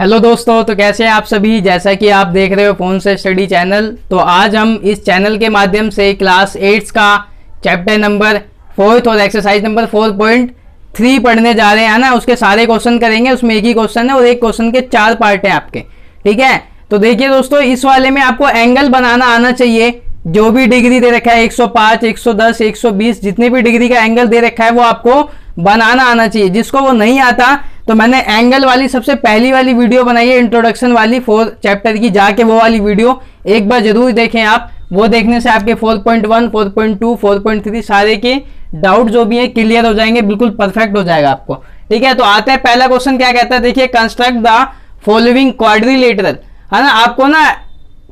Hello दोस्तों, तो कैसे हैं आप सभी। जैसा कि आप देख रहे हो फोन से स्टडी चैनल, तो आज हम इस चैनल के माध्यम से क्लास 8 का चैप्टर नंबर 4 और एक्सरसाइज नंबर 4.3 पढ़ने जा रहे हैं ना। उसके सारे क्वेश्चन करेंगे, उसमें एक ही क्वेश्चन है और एक क्वेश्चन के 4 पार्ट हैं आपके। ठीक है, तो देखिए दोस्तों, इस वाले में आपको एंगल बनाना आना चाहिए। जो भी डिग्री दे रखा है 105, 110, 120, जितने भी डिग्री का एंगल दे रखा है वो आपको बनाना आना चाहिए। जिसको वो नहीं आता तो मैंने एंगल वाली सबसे पहली वाली वीडियो बनाई है, इंट्रोडक्शन वाली 4 चैप्टर की, जाके वो वाली वीडियो एक बार जरूर देखें आप। वो देखने से आपके 4.1, 4.2, 4.3 सारे के डाउट जो भी है क्लियर हो जाएंगे, बिल्कुल परफेक्ट हो जाएगा आपको। ठीक है, तो आते हैं पहला क्वेश्चन क्या कहता है। देखिए, कंस्ट्रक्ट द फॉलोइंग क्वाड्रिलेटरल, है ना। आपको ना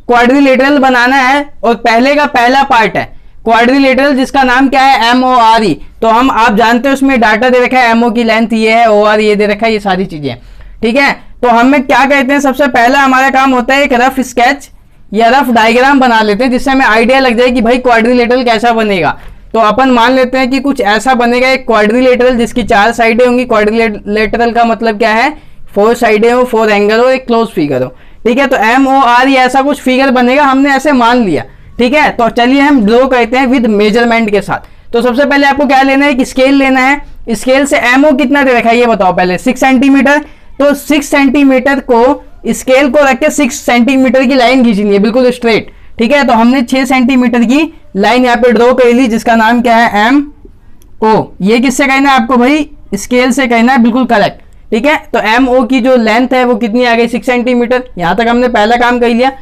क्वाड्रिलेटरल बनाना है और पहले का पहला पार्ट है क्वाड्रिलेटरल, जिसका नाम क्या है, MORE। तो आप जानते हो उसमें डाटा दे रखा है, MO की लेंथ ये है, OR ये दे रखा है, ये सारी चीजें। ठीक है, तो हमें क्या कहते हैं, सबसे पहला हमारा काम होता है एक रफ स्केच या रफ डायग्राम बना लेते हैं, जिससे हमें आइडिया लग जाए कि भाई क्वाड्रिलेटरल कैसा बनेगा। तो अपन मान लेते हैं कि कुछ ऐसा बनेगा एक क्वाड्रिलेटरल, जिसकी 4 साइडें होंगी। क्वाड्रिलेटरल का मतलब क्या है, 4 साइडें हो, 4 एंगल हो, एक क्लोज फिगर हो। ठीक है, तो MORE ऐसा कुछ फिगर बनेगा, हमने ऐसे मान लिया। ठीक है, तो चलिए हम ड्रॉ करते हैं विद मेजरमेंट के साथ। तो सबसे पहले आपको क्या लेना है, एक स्केल लेना है। स्केल से MO कितना दे रखा है ये बताओ पहले, 6 सेंटीमीटर। तो 6 सेंटीमीटर को स्केल को रख के 6 सेंटीमीटर की लाइन खींचनी है, बिल्कुल स्ट्रेट। ठीक है, तो हमने 6 सेंटीमीटर की लाइन यहाँ पे ड्रॉ कर ली, जिसका नाम क्या है, MO। ये किससे कहना है आपको भाई, स्केल से कहना है, बिल्कुल करेक्ट। ठीक है, तो MO की जो लेंथ है वो कितनी आ गई, 6 सेंटीमीटर। यहां तक हमने पहला काम कर लिया।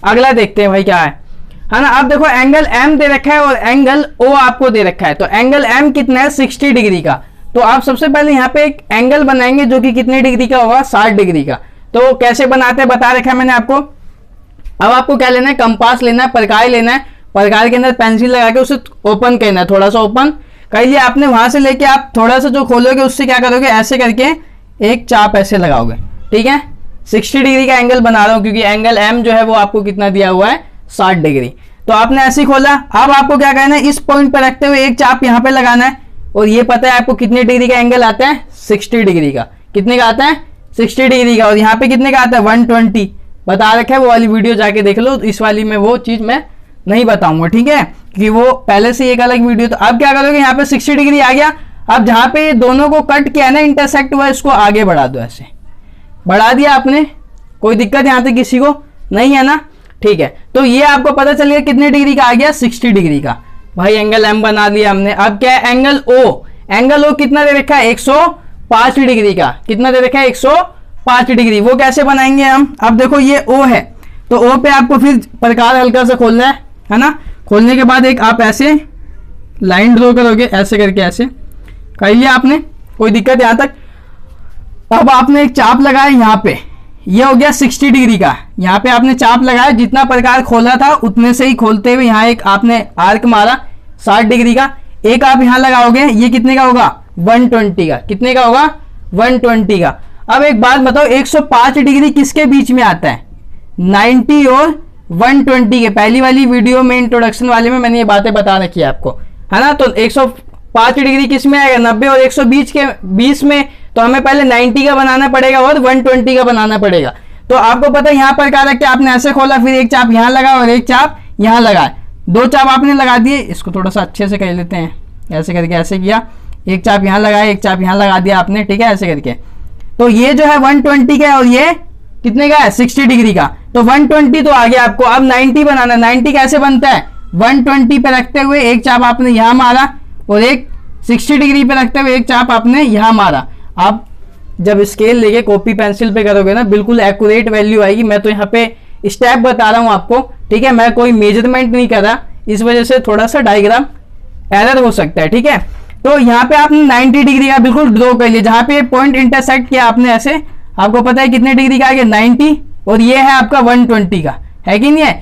अगला देखते हैं भाई क्या है ना। अब देखो, एंगल M दे रखा है और एंगल O आपको दे रखा है। तो एंगल M कितना है, 60 डिग्री का। तो आप सबसे पहले यहाँ पे एक एंगल बनाएंगे जो कि कितने डिग्री का होगा, 60 डिग्री का। तो कैसे बनाते हैं बता रखा है मैंने आपको। अब आपको क्या लेना है, कंपास लेना है, प्रकार लेना है। प्रकार के अंदर पेंसिल लगा के उसे ओपन करना है, थोड़ा सा ओपन कर लिया आपने। वहां से लेके आप थोड़ा सा जो खोलोगे उससे क्या करोगे, ऐसे करके एक चाप ऐसे लगाओगे। ठीक है, 60 डिग्री का एंगल बना रहा हूं क्योंकि एंगल M जो है वो आपको कितना दिया हुआ है, 60 डिग्री। तो आपने ऐसे खोला। अब आपको क्या करना है, इस पॉइंट पर रखते हुए एक चाप यहां पे लगाना है। और ये पता है आपको कितने डिग्री का एंगल आता है, 60 डिग्री का। कितने का आता है, 60 डिग्री का। और यहाँ पे कितने का आता है, 120 बता रखा है। वो वाली वीडियो जाके देख लो, इस वाली में वो चीज मैं नहीं बताऊंगा। ठीक है, क्योंकि वो पहले से एक अलग वीडियो। तो अब क्या करोगे, यहाँ पे 60 डिग्री आ गया। अब जहां पे दोनों को कट किया ना, इंटरसेक्ट हुआ, इसको आगे बढ़ा दो। ऐसे बढ़ा दिया आपने, कोई दिक्कत यहां तक किसी को नहीं है ना। ठीक है, तो ये आपको पता चल गया कितने डिग्री का आ गया, 60 डिग्री का। भाई एंगल M बना दिया हमने। अब क्या है, एंगल O। एंगल O कितना दे रखा है, 105 डिग्री का। कितना दे रखा है, 105 डिग्री। वो कैसे बनाएंगे हम, अब देखो ये O है, तो O पे आपको फिर प्रकार हल्का सा खोलना है ना। खोलने के बाद एक आप ऐसे लाइन ड्रॉ करोगे, ऐसे करके ऐसे कर लिया आपने, कोई दिक्कत यहां तक। अब आपने एक चाप लगाया यहाँ पे, ये हो गया 60 डिग्री का। यहाँ पे आपने चाप लगाया, जितना प्रकार खोला था उतने से ही खोलते हुए यहाँ एक आपने आर्क मारा 60 डिग्री का। एक आप यहाँ लगाओगे, ये कितने का होगा, 120 का। कितने का होगा, 120 का। अब एक बात बताओ, 105 डिग्री किसके बीच में आता है, 90 और 120 के। पहली वाली वीडियो में इंट्रोडक्शन वाले में मैंने ये बातें बता रखी है आपको, है ना। तो 105 डिग्री किस में आएगा, 90 और 120 के बीच में। तो हमें पहले 90 का बनाना पड़ेगा और 120 का बनाना पड़ेगा। तो आपको पता है यहाँ पर क्या रखा, आपने ऐसे खोला, फिर एक चाप यहाँ लगा और एक चाप यहाँ लगा। 2 चाप आपने लगा दिए। इसको थोड़ा सा अच्छे से कर लेते हैं, ऐसे करके ऐसे किया, एक चाप यहाँ लगाया, एक चाप यहाँ लगा दिया आपने। ठीक है, ऐसे करके। तो ये जो है 120 का है और ये कितने का है, 60 डिग्री का। तो 120 तो आ गया आपको। अब 90 बनाना। 90 कैसे बनता है, 120 पे रखते हुए एक चाप आपने यहाँ मारा और एक 60 डिग्री पे रखते हुए एक चाप आपने यहाँ मारा। आप जब स्केल लेके कॉपी पेंसिल पे करोगे ना, बिल्कुल एक्यूरेट वैल्यू आएगी। मैं तो यहाँ पे स्टेप बता रहा हूँ आपको। ठीक है, मैं कोई मेजरमेंट नहीं कर रहा, इस वजह से थोड़ा सा डायग्राम एरर हो सकता है। ठीक है, तो यहाँ पे आपने 90 डिग्री का बिल्कुल ड्रॉ कर लिया। जहां पे पॉइंट इंटरसेक्ट किया आपने ऐसे, आपको पता है कितने डिग्री का आ गया, 90। और ये है आपका 120 का, है कि नहीं है।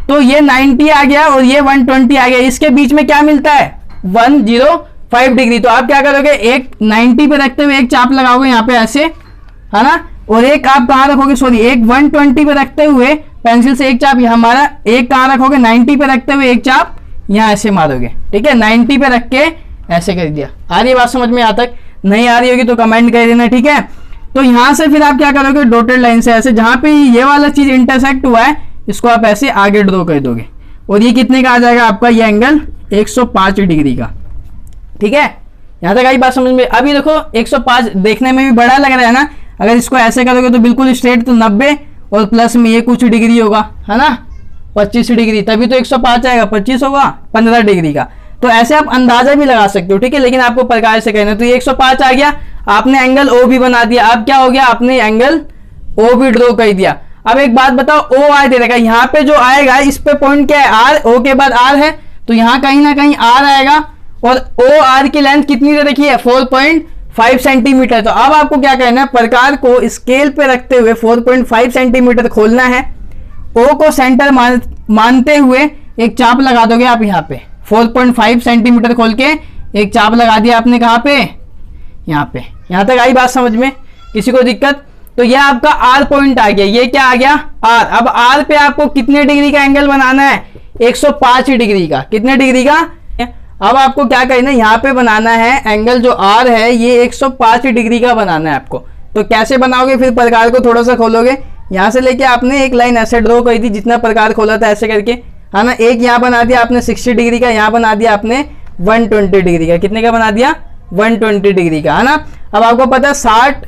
तो ये 90 आ गया और ये 120 आ गया। इसके बीच में क्या मिलता है, 105 डिग्री। तो आप क्या करोगे, एक 90 पे रखते हुए एक चाप लगाओगे यहाँ पे ऐसे, है ना। और एक आप कहाँ रखोगे, सॉरी, एक 120 पे रखते हुए पेंसिल से एक चाप यहाँ मारा। एक कहाँ रखोगे, 90 पे रखते हुए एक चाप यहाँ ऐसे मारोगे। ठीक है, 90 पे रख के ऐसे कर दिया। आ रही बात समझ में, यहाँ तक नहीं आ रही होगी तो कमेंट कर देना। ठीक है, तो यहां से फिर आप क्या करोगे, डॉटेड लाइन से ऐसे जहां पे ये वाला चीज इंटरसेक्ट हुआ है इसको आप ऐसे आगे ड्रॉ कर दोगे, और ये कितने का आ जाएगा आपका, ये एंगल 105 डिग्री का। ठीक है, यहां तक आई बात समझ में। अभी देखो 105 देखने में भी बड़ा लग रहा है ना, अगर इसको ऐसे करोगे तो बिल्कुल स्ट्रेट, तो 90 और प्लस में ये कुछ डिग्री होगा, है ना, 25 डिग्री, तभी तो 105 आएगा, 25 होगा 15 डिग्री का। तो ऐसे आप अंदाजा भी लगा सकते हो। ठीक है, लेकिन आपको प्रकार से कहना है। तो ये 105 आ गया, आपने एंगल ओ भी बना दिया। अब क्या हो गया, आपने एंगल ओ भी ड्रॉ कर दिया। अब एक बात बताओ, ओ आर दे रखा है, यहाँ पे जो आएगा इस पे पॉइंट क्या है, आर, ओ के बाद आर है, तो यहाँ कहीं ना कहीं आर आएगा, और ओ आर की लेंथ कितनी दे रखी है, 4.5 सेंटीमीटर। तो अब आपको क्या करना है, प्रकार को स्केल पे रखते हुए 4.5 सेंटीमीटर खोलना है, ओ को सेंटर मानते हुए एक चाप लगा दोगे आप यहाँ पे। 4.5 सेंटीमीटर खोल के एक चाप लगा दिया आपने, कहाँ पे, यहाँ पे। यहाँ तक आई बात समझ में, किसी को दिक्कत? तो यह आपका आर पॉइंट आ गया, ये क्या आ गया, आर। अब आर पे आपको कितने डिग्री का एंगल बनाना है, 105 डिग्री का। कितने डिग्री का? अब आपको क्या करना है, यहाँ पे बनाना है एंगल जो आर है ये 105 डिग्री का बनाना है आपको। तो कैसे बनाओगे, फिर प्रकार को थोड़ा सा खोलोगे, यहाँ से लेके आपने एक लाइन ऐसे ड्रॉ करी थी, जितना प्रकार खोला था ऐसे करके, है ना। एक यहाँ बना दिया आपने 60 डिग्री का, यहाँ बना दिया आपने 120 डिग्री का। कितने का बना दिया, 120 डिग्री का, है ना। अब आपको पता है 60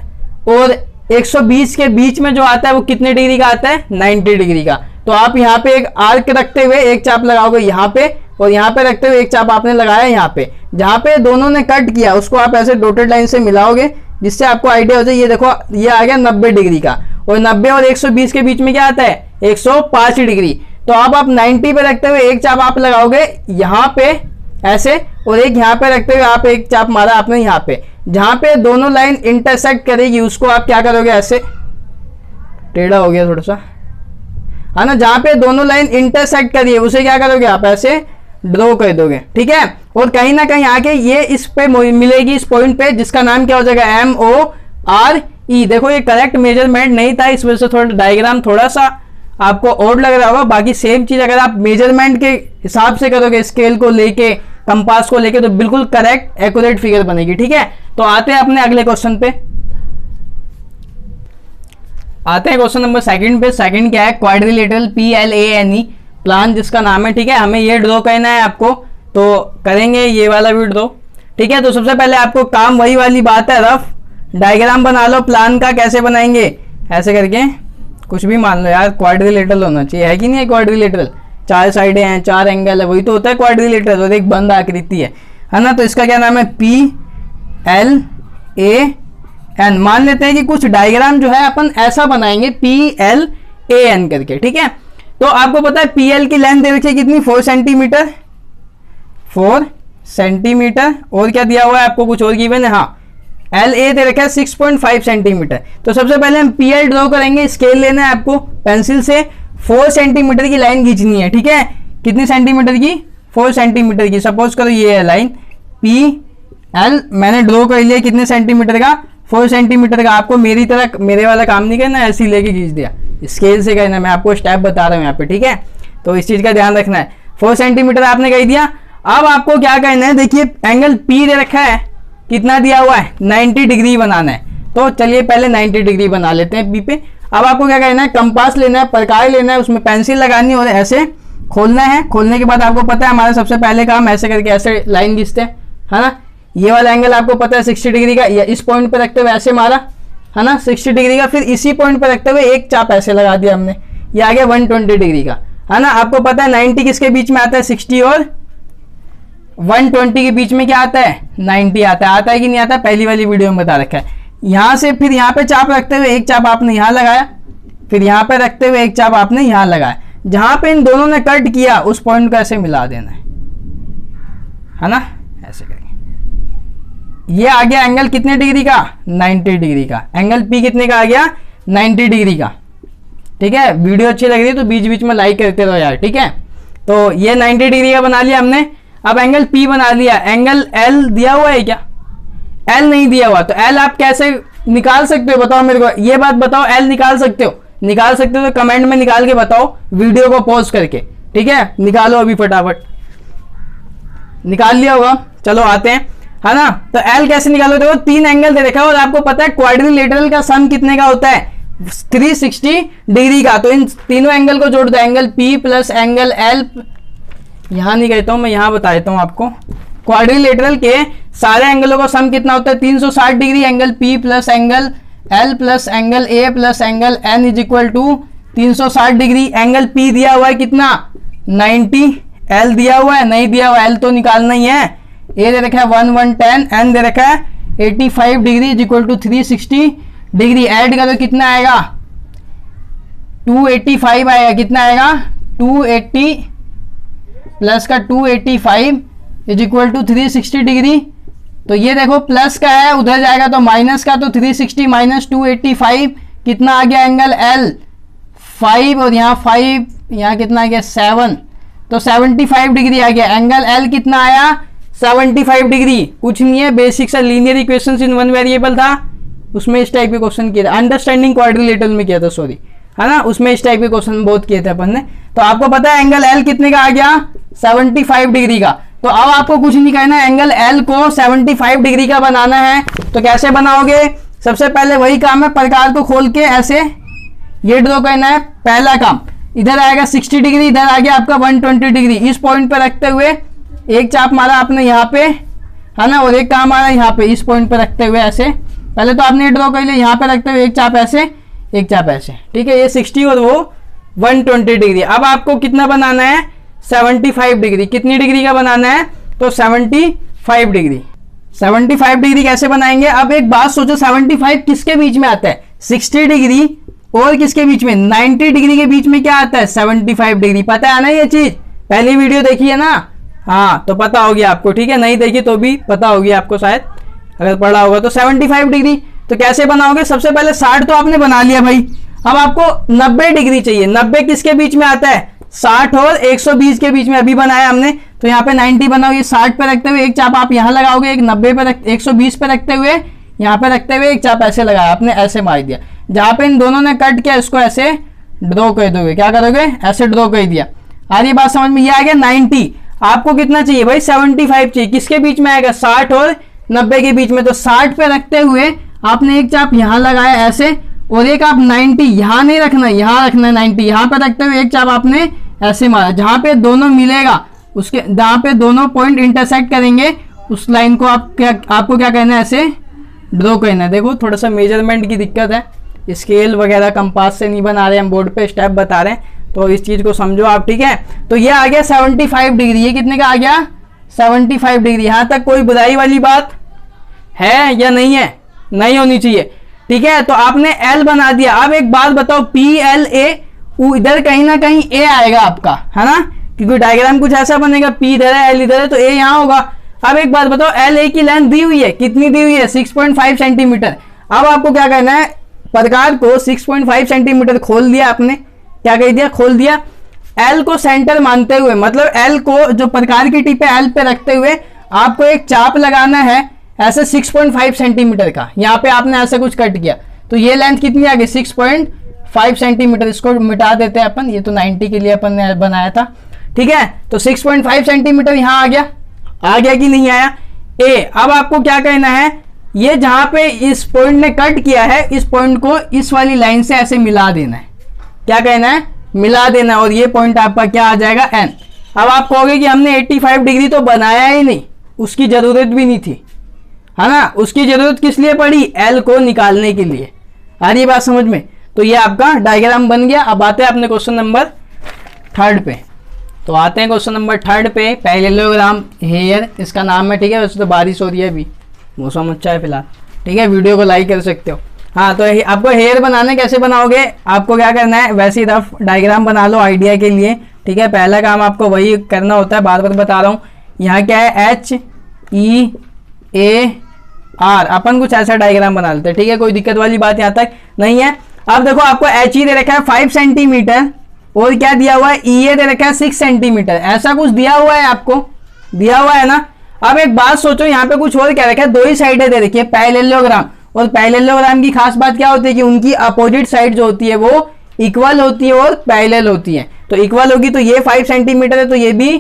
और 120 के बीच में जो आता है वो कितने डिग्री का आता है, 90 डिग्री का। तो आप यहाँ पे एक आर्क रखते हुए एक चाप लगाओगे यहाँ पे, और यहाँ पे रखते हुए एक चाप आपने लगाया यहाँ पे। जहाँ पे दोनों ने कट किया उसको आप ऐसे डॉटेड लाइन से मिलाओगे, जिससे आपको आइडिया हो जाए। ये देखो ये आ गया 90 डिग्री का, और 90 और 120 के बीच में क्या आता है, 105 डिग्री। तो अब आप 90 पे रखते हुए एक चाप आप लगाओगे यहाँ पे ऐसे, और एक यहाँ पे रखते हुए आप एक चाप मारा आपने यहाँ पे। जहां पे दोनों लाइन इंटरसेक्ट करेगी उसको आप क्या करोगे, ऐसे, टेढ़ा हो गया थोड़ा सा, है ना। जहां पे दोनों लाइन इंटरसेक्ट करिए उसे क्या करोगे आप, ऐसे ड्रॉ कर दोगे। ठीक है, और कहीं ना कहीं आके ये इस पे मिलेगी, इस पॉइंट पे, जिसका नाम क्या हो जाएगा, MORE। देखो ये करेक्ट मेजरमेंट नहीं था, इस वजह से थोड़ा डायग्राम थोड़ा सा आपको ऑड लग रहा होगा। बाकी सेम चीज अगर आप मेजरमेंट के हिसाब से करोगे, स्केल को लेके, कंपास को लेके, तो बिल्कुल करेक्ट एक्यूरेट फिगर बनेगी। ठीक है, तो आते हैं अपने अगले क्वेश्चन पे, आते हैं क्वेश्चन नंबर सेकंड पे। सेकंड क्या है, क्वाड्रिलेटरल PLANE प्लान जिसका नाम है। ठीक है, हमें ये ड्रॉ करना है आपको, तो करेंगे ये वाला भी ड्रॉ। ठीक है, तो सबसे पहले आपको काम वही वाली बात है, रफ डायग्राम बना लो प्लान का। कैसे बनाएंगे, ऐसे करके, कुछ भी मान लो यार, क्वाड्रिलेटरल होना चाहिए, है कि नहीं है क्वाड्रिलेटरल, 4 साइडें हैं, 4 एंगल है, वही तो होता है क्वाड्रिलेटरल, और एक बंद आकृति है ना। तो इसका क्या नाम है, PLAN। मान लेते हैं कि कुछ डायग्राम जो है अपन ऐसा बनाएंगे, PLAN करके। ठीक है, तो आपको पता है PL की लेंथ दे रखी है कितनी, 4 सेंटीमीटर, 4 सेंटीमीटर, और क्या दिया हुआ है आपको, कुछ और गिवन है, हाँ, LA दे रखा है 6.5 सेंटीमीटर। तो सबसे पहले हम PL ड्रॉ करेंगे, स्केल लेना है आपको पेंसिल से, 4 सेंटीमीटर की लाइन खींचनी है। ठीक है, कितनी सेंटीमीटर की, 4 सेंटीमीटर की। सपोज करो ये है लाइन PL, मैंने ड्रॉ कर लिया, कितने सेंटीमीटर का, 4 सेंटीमीटर का। आपको मेरी तरह मेरे वाला काम नहीं करना, ऐसे ही लेके खींच दिया, स्केल से करना, मैं आपको स्टेप बता रहा हूँ यहाँ पे। ठीक है, तो इस चीज का ध्यान रखना है। 4 सेंटीमीटर आपने कह दिया। अब आपको क्या करना है, देखिए एंगल P दे रखा है, कितना दिया हुआ है, 90 डिग्री बनाना है। तो चलिए पहले 90 डिग्री बना लेते हैं P पे। अब आपको क्या करना है, कंपास लेना है, प्रकार लेना है, उसमें पेंसिल लगानी है और ऐसे खोलना है। खोलने के बाद आपको पता है हमारा सबसे पहले काम ऐसे करके ऐसे लाइन खींचते हैं, है ना। ये वाला एंगल आपको पता है 60 डिग्री का, या इस पॉइंट पे रखते हुए ऐसे मारा, है ना, 60 डिग्री का। फिर इसी पॉइंट पे रखते हुए एक चाप ऐसे लगा दिया हमने, ये आ गया 120 डिग्री का, है ना। आपको पता है 90 किसके बीच में आता है, 60 और 120 के बीच में क्या आता है, 90 आता है कि नहीं आता, पहली वाली वीडियो में बता रखा है। यहाँ से फिर यहाँ पे चाप रखते हुए एक चाप आपने यहाँ लगाया, फिर यहाँ पे रखते हुए एक चाप आपने यहाँ लगाया। जहां पे इन दोनों ने कट किया उस पॉइंट को ऐसे मिला देना है ना, ऐसे करके। ये आ गया एंगल कितने डिग्री का, 90 डिग्री का। एंगल P कितने का आ गया, 90 डिग्री का। ठीक है, वीडियो अच्छी लग रही है तो बीच बीच में लाइक करते रहो यार। ठीक है, तो ये 90 डिग्री का बना लिया हमने। अब एंगल P बना लिया। एंगल L दिया हुआ है क्या, L नहीं दिया हुआ, तो L आप कैसे निकाल सकते हो बताओ मेरे को, ये बात बताओ। L निकाल सकते हो, निकाल सकते हो तो कमेंट में निकाल के बताओ वीडियो को पॉज करके। ठीक है, निकालो अभी फटाफट, निकाल लिया होगा। चलो आते हैं। है ना। तो एल कैसे निकालो, देखो 3 एंगल दे रखा है और आपको पता है क्वाड्रिलेटरल का सम कितने का होता है 360 डिग्री का। तो इन तीनों एंगल को जोड़ दो, angle P plus angle L, यहां नहीं कहता हूं मैं, यहां बता देता हूं आपको। क्वाड्रिलेटरल के सारे एंगलों का सम कितना होता है 360 degree, angle P plus angle L plus angle A plus angle N is equal to 360 degree. Angle P दिया हुआ है कितना 90, एल दिया हुआ है नहीं दिया हुआ, एल तो निकालना ही है, ए दे रखा है 110, एन दे रखा है 85 degree is equal to 360 degree. Add करो कितना आएगा 285 आएगा, कितना आएगा 280 प्लस का 285 इज इक्वल टू 360 डिग्री। तो ये देखो प्लस का है उधर जाएगा तो माइनस का, तो 360 माइनस 285 कितना आ गया एंगल एल 5 और यहाँ 5, यहाँ कितना आ गया 7, तो 75 डिग्री आ गया। एंगल एल कितना आया 75 डिग्री। कुछ नहीं है, बेसिक सा linear equations in one variable था, उसमें इस टाइप के क्वेश्चन किए थे, अंडरस्टैंडिंग क्वाड्रिलेटरल में किया था, सॉरी, है ना, उसमें इस टाइप के क्वेश्चन बहुत किए थे अपन ने। तो आपको पता है एंगल एल कितने का आ गया 75 डिग्री का। तो अब आपको कुछ नहीं कहना है, एंगल एल को 75 डिग्री का बनाना है। तो कैसे बनाओगे, सबसे पहले वही काम है, प्रकार को खोल के ऐसे ये ड्रॉ करना है। पहला काम, इधर आएगा 60 डिग्री, इधर आ गया आपका 120 डिग्री। इस पॉइंट पर रखते हुए एक चाप मारा आपने यहाँ पे, है ना, और एक काम मारा यहाँ पे, इस पॉइंट पर रखते हुए ऐसे। पहले तो आपने ड्रॉ कर लिया, यहाँ पे रखते हुए एक चाप ऐसे एक चाप ऐसे, ठीक है, ये 60 और वो 120 डिग्री। अब आपको कितना बनाना है 75 डिग्री। कितनी डिग्री का बनाना है, तो 75 डिग्री। 75 डिग्री कैसे बनाएंगे, अब एक बात सोचो, 75 किसके बीच में आता है 60 डिग्री और किसके बीच में 90 डिग्री के बीच में क्या आता है 75 डिग्री। पता है ना ये चीज, पहली वीडियो देखी है ना, हाँ, तो पता होगी आपको, ठीक है, नहीं देखी तो भी पता होगी आपको शायद, अगर पढ़ा होगा तो। 75 डिग्री तो कैसे बनाओगे, सबसे पहले 60 तो आपने बना लिया भाई, अब आपको 90 डिग्री चाहिए। 90 किसके बीच में आता है 60 और 120 के बीच में, अभी बनाया हमने, तो यहाँ पे 90 बनाओगे, 60 पे रखते हुए एक चाप आप यहाँ लगाओगे, एक 90 पे 120 पे रखते हुए यहाँ पे रखते हुए एक चाप ऐसे लगाया आपने, ऐसे मार दिया। जहाँ पे इन दोनों ने कट किया इसको ऐसे ड्रॉ कर दोगे, क्या करोगे ऐसे ड्रॉ कर दिया। आधी बात समझ में, ये आ गया 90। आपको कितना चाहिए भाई 75 चाहिए, किसके बीच में आएगा 60 और 90 के बीच में। तो 60 पे रखते हुए आपने एक चाप यहाँ लगाया ऐसे, और एक आप 90 यहाँ नहीं रखना, यहाँ रखना है 90, यहाँ पे रखते हुए एक चाप आपने ऐसे मारा, जहाँ पे दोनों मिलेगा उसके, जहाँ पे दोनों पॉइंट इंटरसेक्ट करेंगे उस लाइन को आपको क्या करना है ऐसे ड्रॉ करना है। देखो थोड़ा सा मेजरमेंट की दिक्कत है, स्केल वगैरह कंपास से नहीं बना रहे हम, बोर्ड पे स्टेप बता रहे हैं, तो इस चीज को समझो आप, ठीक है। तो ये आ गया 75 डिग्री, ये कितने का आ गया 75 डिग्री। यहाँ तक कोई बुराई वाली बात है या नहीं है, नहीं होनी चाहिए, ठीक है। तो आपने एल बना दिया। अब एक बात बताओ, पी एल ए, इधर कहीं ना कहीं ए आएगा आपका, है ना, क्योंकि डायग्राम कुछ ऐसा बनेगा, पी इधर है एल इधर है, तो ए यहाँ होगा। अब एक बात बताओ, एल ए की लेंथ दी हुई है, कितनी दी हुई है 6.5 सेंटीमीटर। अब आपको क्या करना है, प्रकार को 6.5 सेंटीमीटर खोल दिया आपने, क्या कर दिया खोल दिया, एल को सेंटर मानते हुए, मतलब एल को जो प्रकार की टिप है एल पे रखते हुए आपको एक चाप लगाना है ऐसे 6.5 सेंटीमीटर का। यहाँ पे आपने ऐसे कुछ कट किया, तो ये लेंथ कितनी आ गई 6.5 सेंटीमीटर। इसको मिटा देते हैं अपन, ये तो 90 के लिए अपन ने बनाया था, ठीक है। तो 6.5 सेंटीमीटर यहाँ आ गया कि नहीं आया ए। अब आपको क्या करना है, ये जहां पे इस पॉइंट ने कट किया है इस पॉइंट को इस वाली लाइन से ऐसे मिला देना है, क्या कहना है मिला देना है, और ये पॉइंट आपका क्या आ जाएगा एन। अब आप कहोगे कि हमने 85 डिग्री तो बनाया ही नहीं, उसकी जरूरत भी नहीं थी, है ना, उसकी जरूरत किस लिए पड़ी एल को निकालने के लिए। आ रही बात समझ में। तो ये आपका डायग्राम बन गया। अब आते हैं अपने क्वेश्चन नंबर 3 पे। तो आते हैं क्वेश्चन नंबर 3 पे। पैरेललोग्राम हेयर इसका नाम है, ठीक है। वैसे तो बारिश हो रही है अभी, मौसम अच्छा है फिलहाल, ठीक है। वीडियो को लाइक कर सकते हो। हाँ, तो आपको हेयर बनाने कैसे बनाओगे, आपको क्या करना है, वैसे ही रफ डायग्राम बना लो आइडिया के लिए, ठीक है। पहला काम आपको वही करना होता है, बार बार बता रहा हूँ। यहाँ क्या है HEAR, अपन कुछ ऐसा डायग्राम बना लेते हैं, ठीक है। कोई दिक्कत वाली बात यहाँ तक नहीं है। अब देखो आपको HE दे रखा है 5 सेंटीमीटर और क्या दिया हुआ है EA दे रखा है 6 सेंटीमीटर, ऐसा कुछ दिया हुआ है, आपको दिया हुआ है ना। अब एक बात सोचो, यहाँ पे कुछ और क्या रखा है, दो ही साइडें दे रखी है पैरेललोग्राम, और पैरेललोग्राम की खास बात क्या होती है कि उनकी अपोजिट साइड जो होती है वो इक्वल होती है और पैरेलल होती है। तो इक्वल होगी तो ये 5 सेंटीमीटर है तो ये भी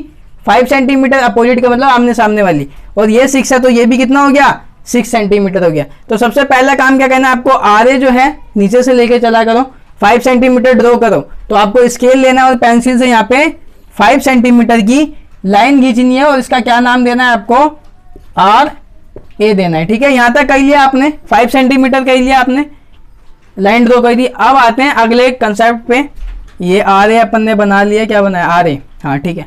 5 सेंटीमीटर, अपोजिट का मतलब आमने सामने वाली, और ये 6 है तो ये भी कितना हो गया 6 सेंटीमीटर हो गया। तो सबसे पहला काम क्या करना है आपको, आर जो है नीचे से लेके चला करो, 5 सेंटीमीटर ड्रॉ करो। तो आपको स्केल लेना है और पेंसिल से यहाँ पे 5 सेंटीमीटर की लाइन खींचनी है और इसका क्या नाम देना है आपको, आर ए देना है। ठीक है, यहाँ तक कर लिया आपने, 5 सेंटीमीटर कर लिया आपने, लाइन ड्रॉ कर दी। अब आते हैं अगले कंसेप्ट पे, ये आर ए अपन ने बना लिया, क्या बनाया आर ए, हाँ ठीक है।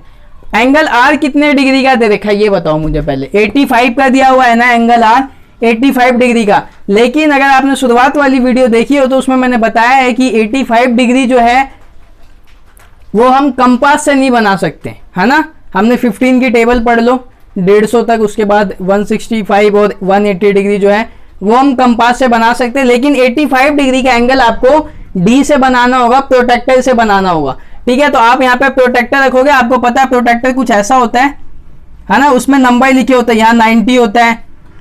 एंगल आर कितने डिग्री का दे रखा है ये बताओ मुझे पहले, 85 का दिया हुआ है ना एंगल आर, 85 डिग्री का। लेकिन अगर आपने शुरुआत वाली वीडियो देखी हो तो उसमें मैंने बताया है कि 85 डिग्री जो है वो हम कंपास से नहीं बना सकते, है ना। हमने 15 की टेबल पढ़ लो 150 तक, उसके बाद 165 और 180 डिग्री जो है वो हम कंपास से बना सकते हैं। लेकिन 85 डिग्री का एंगल आपको डी से बनाना होगा, प्रोटेक्टर से बनाना होगा। ठीक है, तो आप यहाँ पे प्रोटेक्टर रखोगे, आपको पता है प्रोटेक्टर कुछ ऐसा होता है ना, उसमें नंबर लिखे होते हैं, यहाँ 90 होता है,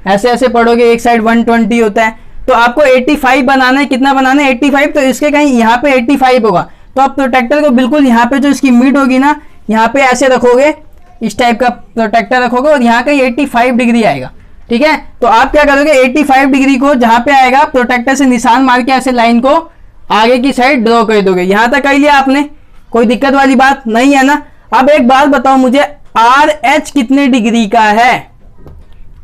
ऐसे ऐसे पढ़ोगे, एक साइड 120 होता है। तो आपको 85 बनाना है, कितना बनाना है 85, तो इसके कहीं यहाँ पे 85 होगा। तो आप प्रोटेक्टर को बिल्कुल यहाँ पे जो इसकी मिड होगी ना, यहाँ पे ऐसे रखोगे, इस टाइप का प्रोटेक्टर रखोगे और यहाँ कहीं 85 डिग्री आएगा। ठीक है, तो आप क्या करोगे 85 डिग्री को जहाँ पे आएगा प्रोटेक्टर से निशान मार के ऐसे लाइन को आगे की साइड ड्रॉ कर दोगे। यहाँ तक कर लिया आपने, कोई दिक्कत वाली बात नहीं है ना। अब एक बात बताओ मुझे, आर एच कितने डिग्री का है,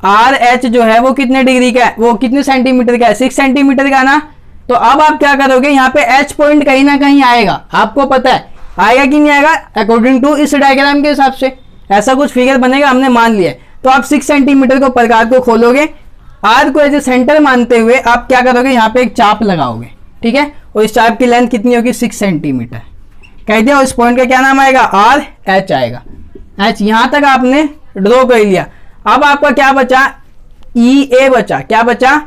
आर एच जो है वो कितने डिग्री का है, वो कितने सेंटीमीटर का है, 6 सेंटीमीटर का ना। तो अब आप क्या करोगे, यहाँ पे एच पॉइंट कहीं ना कहीं आएगा, आपको पता है आएगा कि नहीं आएगा, अकॉर्डिंग टू इस डायग्राम के हिसाब से ऐसा कुछ फिगर बनेगा, हमने मान लिया है। तो आप 6 सेंटीमीटर को प्रकार को खोलोगे, आर को एज ए सेंटर मानते हुए आप क्या करोगे, यहाँ पे एक चाप लगाओगे। ठीक है, और इस चाप की लेंथ कितनी होगी 6 सेंटीमीटर कह दिया, और इस पॉइंट का क्या नाम आएगा आर एच आएगा। एच यहां तक आपने ड्रॉ कर लिया। अब आपका क्या बचा, ई ए बचा, क्या बचा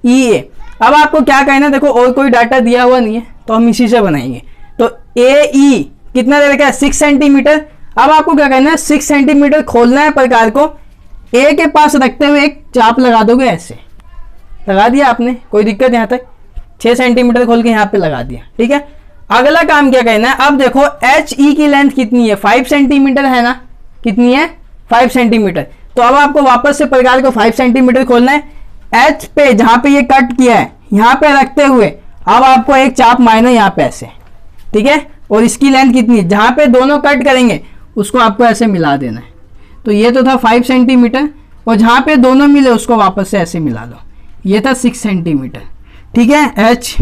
ई ए। अब आपको क्या कहना है, देखो और कोई डाटा दिया हुआ नहीं है तो हम इसी से बनाएंगे। तो ए ई कितना दे रखा है 6 सेंटीमीटर। अब आपको क्या कहना है 6 सेंटीमीटर खोलना है प्रकार को, ए के पास रखते हुए एक चाप लगा दोगे, ऐसे लगा दिया आपने, कोई दिक्कत यहाँ तक, 6 सेंटीमीटर खोल के यहाँ पे लगा दिया। ठीक है, अगला काम क्या कहना है, अब देखो एच ई की लेंथ कितनी है 5 सेंटीमीटर है ना, कितनी है 5 सेंटीमीटर। तो अब आपको वापस से प्रकार को 5 सेंटीमीटर खोलना है, एच पे जहां पे ये कट किया है यहाँ पे रखते हुए अब आपको एक चाप मारना है यहाँ पे ऐसे। ठीक है, और इसकी लेंथ कितनी है, जहां पे दोनों कट करेंगे उसको आपको ऐसे मिला देना है। तो ये तो था 5 सेंटीमीटर, और जहां पे दोनों मिले उसको वापस से ऐसे मिला लो, ये था 6 सेंटीमीटर। ठीक है, एच,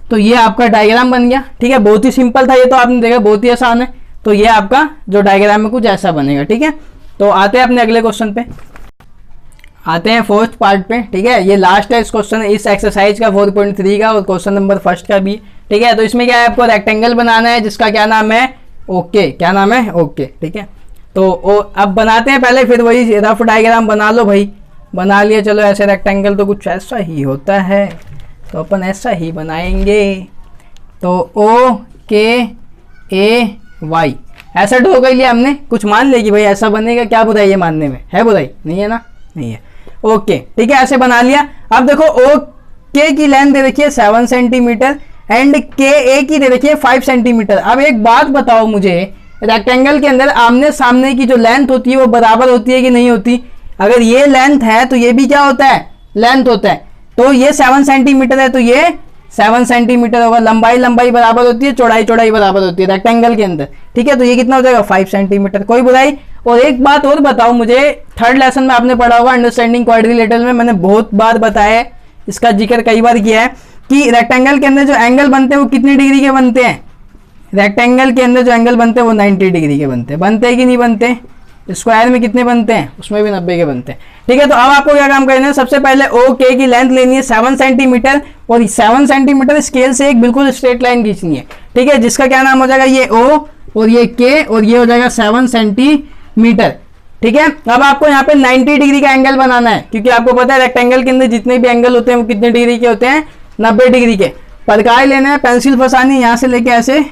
तो ये आपका डायग्राम बन गया। ठीक है, बहुत ही सिंपल था ये, तो आपने देखा बहुत ही आसान है। तो ये आपका जो डायग्राम है कुछ ऐसा बनेगा। ठीक है, तो आते हैं अपने अगले क्वेश्चन पे, आते हैं फोर्थ पार्ट पे। ठीक है, ये लास्ट है इस क्वेश्चन, इस एक्सरसाइज का 4.3 का और क्वेश्चन नंबर फर्स्ट का भी। ठीक है, तो इसमें क्या है, आपको रेक्टेंगल बनाना है जिसका क्या नाम है ओके, क्या नाम है ओके। ठीक है, तो अब बनाते हैं पहले, फिर वही रफ डायग्राम बना लो भाई, बना लिया, चलो ऐसे रेक्टेंगल तो कुछ ऐसा ही होता है, तो अपन ऐसा ही बनाएंगे। तो ओ के ए वाई ऐसा ड्रॉ कर लिया हमने, कुछ मान लिया कि भाई ऐसा बनेगा, क्या बुराई है मानने में, है बुराई नहीं है ना, नहीं है। ओके ठीक है, ऐसे बना लिया। अब देखो ओ के की लेंथ दे रखी है 7 सेंटीमीटर एंड के ए की दे रखी है 5 सेंटीमीटर। अब एक बात बताओ मुझे, रेक्टेंगल के अंदर आमने सामने की जो लेंथ होती है वो बराबर होती है कि नहीं होती। अगर ये लेंथ है तो ये भी क्या होता है लेंथ होता है। तो ये 7 सेंटीमीटर है तो ये 7 सेंटीमीटर होगा, लंबाई लंबाई बराबर होती है, चौड़ाई चौड़ाई बराबर होती है रेक्टेंगल के अंदर। ठीक है, तो ये कितना हो जाएगा 5 सेंटीमीटर, कोई बुराई। और एक बात और बताओ मुझे, थर्ड लेसन में आपने पढ़ा होगा अंडरस्टैंडिंग क्वाड्रिलेटरल में, मैंने बहुत बार बताया है, इसका जिक्र कई बार किया है कि रेक्टेंगल के अंदर जो एंगल बनते हैं वो कितने डिग्री के बनते हैं। रेक्टेंगल के अंदर जो एंगल बनते हैं वो 90 डिग्री के बनते हैं कि नहीं बनते। स्क्वायर में कितने बनते हैं, उसमें भी 90 के बनते हैं। ठीक है, तो अब आपको क्या काम करना है, सबसे पहले ओ के की लेंथ लेनी है 7 सेंटीमीटर और 7 सेंटीमीटर स्केल से एक बिल्कुल स्ट्रेट लाइन खींचनी है। ठीक है, जिसका क्या नाम हो जाएगा ये ओ और ये के और ये हो जाएगा 7 सेंटीमीटर। ठीक है, अब आपको यहाँ पे 90 डिग्री का एंगल बनाना है, क्योंकि आपको पता है रेक्टेंगल के अंदर जितने भी एंगल होते हैं वो कितने डिग्री के होते हैं 90 डिग्री के। प्रकार लेना है, पेंसिल फंसानी है, यहाँ से लेके ऐसे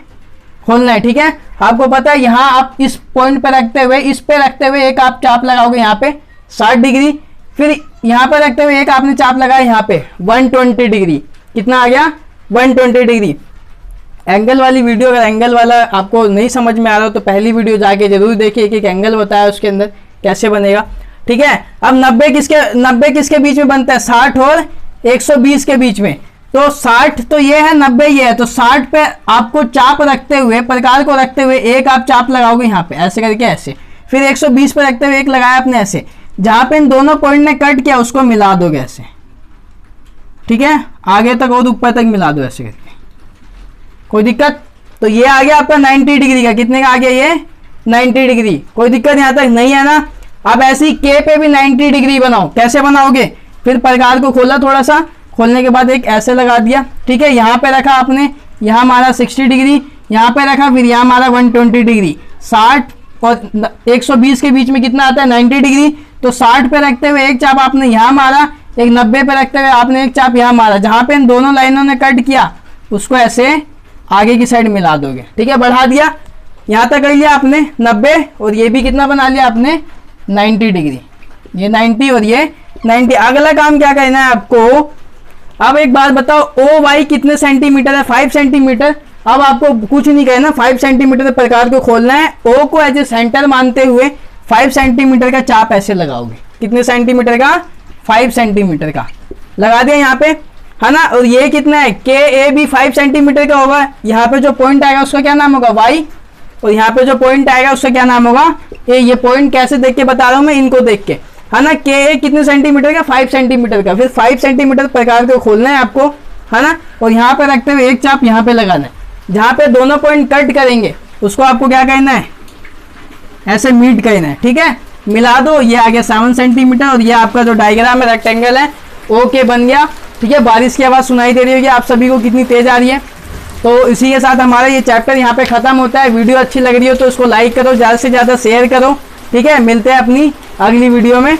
खोलना है। ठीक है, आपको पता है यहाँ आप इस पॉइंट पर रखते हुए, इस पे रखते हुए एक आप चाप लगाओगे यहाँ पे 60 डिग्री, फिर यहाँ पर रखते हुए एक आपने चाप लगाया यहाँ पे 120 डिग्री, कितना आ गया 120 डिग्री। एंगल वाली वीडियो, अगर एंगल वाला आपको नहीं समझ में आ रहा हो तो पहली वीडियो जाके जरूर देखिए, एक एक एंगल बताया उसके अंदर कैसे बनेगा। ठीक है, अब 90 किसके बीच में बनता है, 60 और 120 के बीच में। तो 60 तो ये है, 90 ये है, तो 60 पे आपको चाप रखते हुए, प्रकार को रखते हुए एक आप चाप लगाओगे यहाँ पे ऐसे करके ऐसे, फिर 120 पे रखते हुए एक लगाया आपने ऐसे, जहां पे इन दोनों पॉइंट ने कट किया उसको मिला दोगे ऐसे। ठीक है, आगे तक और ऊपर तक मिला दो ऐसे करके, कोई दिक्कत। तो ये आ गया आपका 90 डिग्री का, कितने का आ गया ये 90 डिग्री, कोई दिक्कत यहाँ तक नहीं है ना। अब ऐसी के पे भी 90 डिग्री बनाओ, कैसे बनाओगे, फिर प्रकार को खोला, थोड़ा सा खोलने के बाद एक ऐसे लगा दिया। ठीक है, यहाँ पे रखा आपने, यहाँ मारा 60 डिग्री, यहाँ पे रखा, फिर यहाँ मारा 120 डिग्री। 60 और 120 के बीच में कितना आता है 90 डिग्री। तो 60 पे रखते हुए एक चाप आपने यहाँ मारा, एक 90 पे रखते हुए आपने एक चाप यहाँ मारा, जहाँ पे इन दोनों लाइनों ने कट किया उसको ऐसे आगे की साइड मिला दोगे। ठीक है, बढ़ा दिया, यहाँ तक कर लिया आपने 90, और ये भी कितना बना लिया आपने 90 डिग्री, ये 90 और ये 90। अगला काम क्या करना है आपको, अब एक बात बताओ, ओ वाई कितने सेंटीमीटर है, 5 सेंटीमीटर। अब आपको कुछ नहीं कहना, 5 सेंटीमीटर प्रकार को खोलना है, ओ को एज ए सेंटर मानते हुए 5 सेंटीमीटर का चाप ऐसे लगाओगे। कितने सेंटीमीटर का, 5 सेंटीमीटर का लगा दिया यहाँ पे, है ना। और ये कितना है, के ए भी 5 सेंटीमीटर का होगा। यहाँ पे जो पॉइंट आएगा उसका क्या नाम होगा, वाई, और यहाँ पे जो पॉइंट आएगा उसका क्या नाम होगा, ए। ये पॉइंट कैसे देख के बता रहा हूँ मैं, इनको देख के, है ना। के ए कितने सेंटीमीटर का, 5 सेंटीमीटर का। फिर 5 सेंटीमीटर प्रकार को खोलना है आपको, है ना, और यहाँ पे रखते हुए एक चाप यहाँ पे लगाना है, जहाँ पे दोनों पॉइंट कट करेंगे उसको आपको क्या करना है, ऐसे मीट करना है। ठीक है, मिला दो, ये आ गया 7 सेंटीमीटर, और ये आपका जो डायग्राम है रेक्टेंगल है ओके बन गया। ठीक है, बारिश की आवाज़ सुनाई दे रही होगी आप सभी को कितनी तेज आ रही है। तो इसी के साथ हमारा ये चैप्टर यहाँ पे खत्म होता है। वीडियो अच्छी लग रही हो तो उसको लाइक करो, ज़्यादा से ज़्यादा शेयर करो। ठीक है, मिलते हैं अपनी अगली वीडियो में।